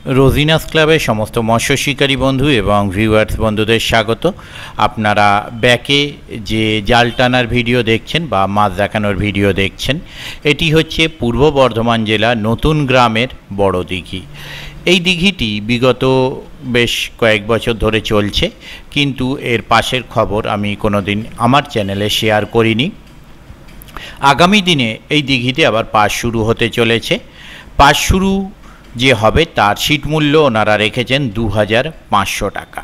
রোজিনাস ক্লাবের সমস্ত মৎস্য শিকারী বন্ধু এবং ভিউয়ার্স বন্ধুদের স্বাগত। আপনারা ব্যাকে যে জাল টানার ভিডিও দেখছেন বা মাছ দেখানোর ভিডিও দেখছেন, এটি হচ্ছে পূর্ব বর্ধমান জেলা নতুন গ্রামের বড় দিঘি। এই দিঘিটি বিগত বেশ কয়েক বছর ধরে চলছে, কিন্তু এর পাশের খবর আমি কোনোদিন আমার চ্যানেলে শেয়ার করিনি। আগামী দিনে এই দিঘিতে আবার পাস শুরু হতে চলেছে। পাস শুরু যে হবে তার সিট মূল্য ওনারা রেখেছেন 2500 টাকা।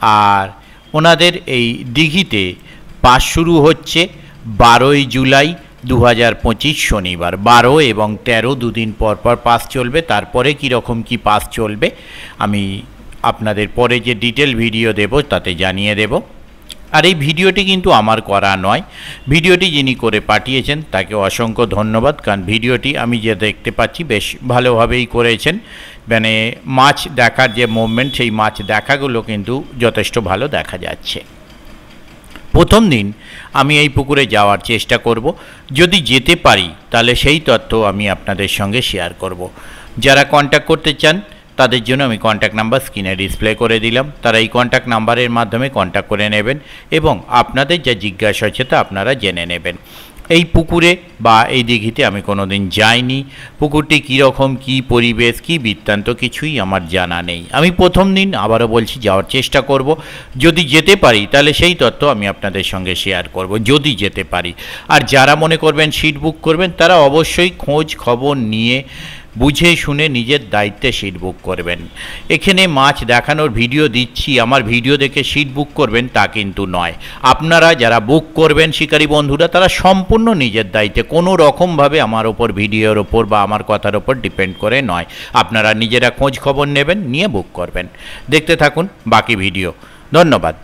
আর ওনাদের এই দিঘিতে পাস শুরু হচ্ছে 12ই জুলাই 2025 শনিবার। 12 এবং 13 দুদিন পর পর পাস চলবে। তারপরে কীরকম কী পাস চলবে আমি আপনাদের পরে যে ডিটেল ভিডিও দেব তাতে জানিয়ে দেব। আর এই ভিডিওটি কিন্তু আমার করা নয়, ভিডিওটি যিনি করে পাঠিয়েছেন তাকে অসংখ্য ধন্যবাদ। কারণ ভিডিওটি আমি যে দেখতে পাচ্ছি বেশ ভালোভাবেই করেছেন। মানে মাছ দেখার যে মুভমেন্ট, সেই মাছ দেখাগুলো কিন্তু যথেষ্ট ভালো দেখা যাচ্ছে। প্রথম দিন আমি এই পুকুরে যাওয়ার চেষ্টা করব। যদি যেতে পারি তাহলে সেই তথ্য আমি আপনাদের সঙ্গে শেয়ার করব। যারা কন্ট্যাক্ট করতে চান তাদের জন্য আমি কন্ট্যাক্ট নাম্বার স্ক্রিনে ডিসপ্লে করে দিলাম। তারা এই কন্ট্যাক্ট নাম্বারের মাধ্যমে কন্ট্যাক্ট করে নেবেন এবং আপনাদের যা জিজ্ঞাসা হচ্ছে তা আপনারা জেনে নেবেন। এই পুকুরে বা এই দিঘিতে আমি কোনো দিন যাইনি। পুকুরটি কীরকম, কী পরিবেশ, কী বৃত্তান্ত কিছুই আমার জানা নেই। আমি প্রথম দিন আবারও বলছি যাওয়ার চেষ্টা করব। যদি যেতে পারি তাহলে সেই তথ্য আমি আপনাদের সঙ্গে শেয়ার করব, যদি যেতে পারি। আর যারা মনে করবেন সিট বুক করবেন তারা অবশ্যই খোঁজ খবর নিয়ে বুঝে শুনে নিজের দায়িত্বে সিট বুক করবেন। এখানে মাছ দেখানোর ভিডিও দিচ্ছি, আমার ভিডিও দেখে সিট বুক করবেন তা কিন্তু নয়। আপনারা যারা বুক করবেন শিকারী বন্ধুরা, তারা সম্পূর্ণ নিজের দায়িত্বে, কোনো রকমভাবে আমার ওপর ভিডিওর ওপর বা আমার কথার ওপর ডিপেন্ড করে নয়। আপনারা নিজেরা খোঁজ খবর নেবেন, নিয়ে বুক করবেন। দেখতে থাকুন বাকি ভিডিও। ধন্যবাদ।